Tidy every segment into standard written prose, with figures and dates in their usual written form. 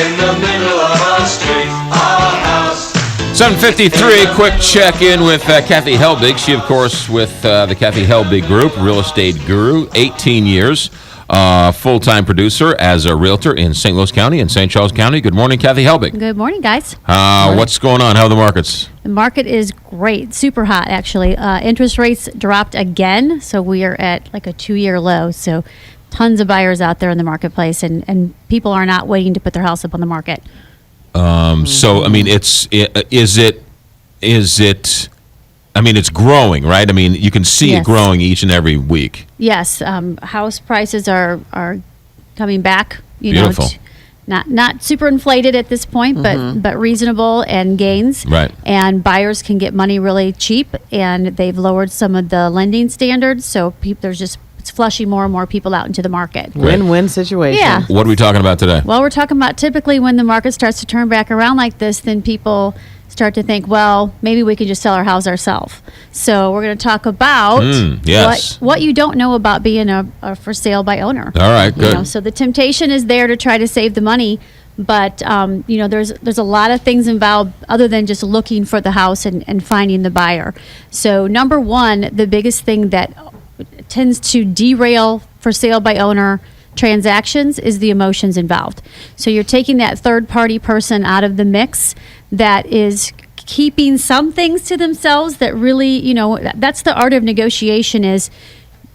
in the middle of our street, our house. 7:53, quick check-in with Kathy Helbig. She, of course, with the Kathy Helbig Group, real estate guru, 18 years, full-time producer as a realtor in St. Louis County and St. Charles County. Good morning, Kathy Helbig. Good morning, guys. What's going on? How are the markets? The market is great, super hot, actually. Interest rates dropped again, so we are at like a 2-year low. So tons of buyers out there in the marketplace, and people are not waiting to put their house up on the market. So, I mean, it's growing, right? I mean, you can see it growing each and every week. Yes, house prices are coming back. Beautiful. Not super inflated at this point, but reasonable and gains. Right. And buyers can get money really cheap, and they've lowered some of the lending standards, so it's flushing more and more people out into the market. Win-win situation. Yeah. What are we talking about today? Well, we're talking about typically when the market starts to turn back around like this, then people start to think, well, maybe we could just sell our house ourselves. So we're going to talk about what you don't know about being a for sale by owner. All right, good. So the temptation is there to try to save the money, but there's a lot of things involved other than just looking for the house and finding the buyer. So number one, the biggest thing that tends to derail for sale by owner transactions is the emotions involved. So you're taking that third party person out of the mix that is keeping some things to themselves that really, that's the art of negotiation is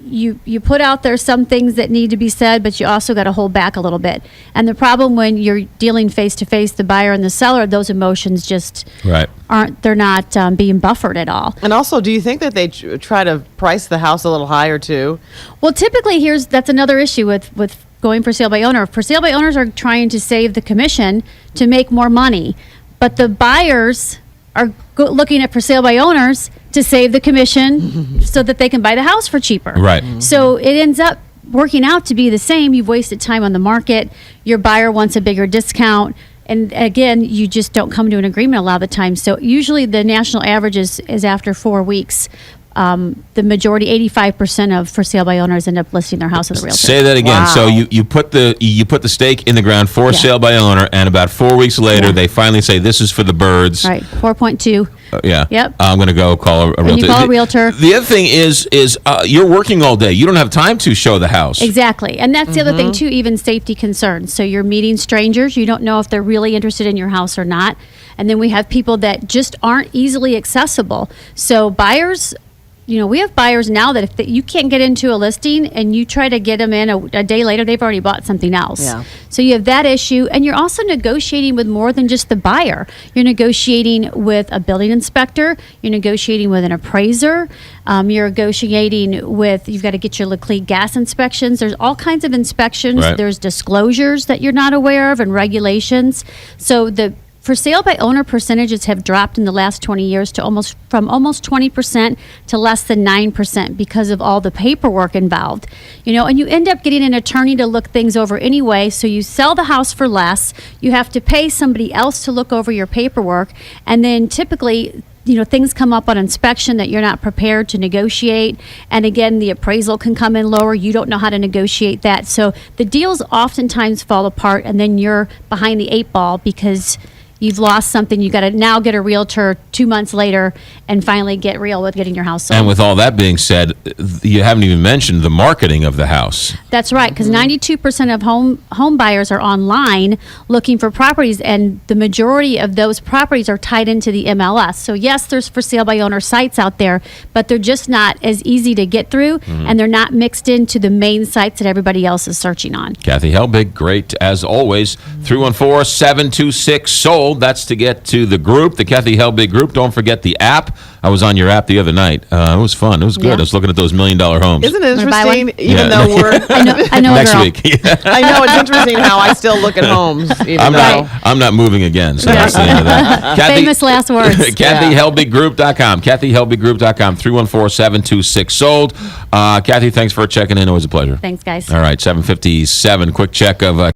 you put out there some things that need to be said, but you also got to hold back a little bit. And the problem when you're dealing face to face, the buyer and the seller, those emotions just they're not being buffered at all. And also, do you think that they try to price the house a little higher too? Well, typically that's another issue with going for sale by owner. For sale by owners are trying to save the commission to make more money, but the buyers are looking at for sale by owners to save the commission so that they can buy the house for cheaper. Right. So it ends up working out to be the same. You've wasted time on the market. Your buyer wants a bigger discount. And again, you just don't come to an agreement a lot of the time. So usually the national average is after 4 weeks. The majority, 85% of for sale by owners end up listing their house with a realtor. Say that again. Wow. So you put the stake in the ground for sale by owner, and about 4 weeks later, they finally say this is for the birds. Right, 4.2. Yeah. Yep. I'm going to go call a realtor. And you call a realtor. The other thing is you're working all day. You don't have time to show the house. Exactly. And that's the other thing, too, even safety concerns. So you're meeting strangers. You don't know if they're really interested in your house or not. And then we have people that just aren't easily accessible. So buyers... we have buyers now that if you can't get into a listing and you try to get them in a day later, they've already bought something else. Yeah. So you have that issue, and you're also negotiating with more than just the buyer. You're negotiating with a building inspector. You're negotiating with an appraiser. You're negotiating with, you've got to get your Leclerc gas inspections. There's all kinds of inspections. Right. There's disclosures that you're not aware of and regulations. So the for sale by owner percentages have dropped in the last 20 years to from almost 20% to less than 9% because of all the paperwork involved. And you end up getting an attorney to look things over anyway, so you sell the house for less, you have to pay somebody else to look over your paperwork, and then typically things come up on inspection that you're not prepared to negotiate. And again, the appraisal can come in lower. You don't know how to negotiate that. So the deals oftentimes fall apart, and then you're behind the 8 ball because you've lost something. You got to now get a realtor 2 months later and finally get real with getting your house sold. And with all that being said, you haven't even mentioned the marketing of the house. That's right, because 92% of home buyers are online looking for properties, and the majority of those properties are tied into the MLS. So yes, there's for sale by owner sites out there, but they're just not as easy to get through, and they're not mixed into the main sites that everybody else is searching on. Kathy Helbig, great as always. 314-726-SOLD. That's to get to the group, the Kathy Helbig Group. Don't forget the app. I was on your app the other night. It was fun. It was good. Yeah. I was looking at those $1 million homes. Isn't it Wanna buy interesting, one? even though we're... I know Next a girl. week. I know, it's interesting how I still look at homes, even though... I'm not moving again, so that's the end of that. Famous last words. KathyHelbiggroup.com. KathyHelbiggroup.com. 314-726-SOLD. Kathy, thanks for checking in. Always a pleasure. Thanks, guys. All right, 7:57. Quick check of...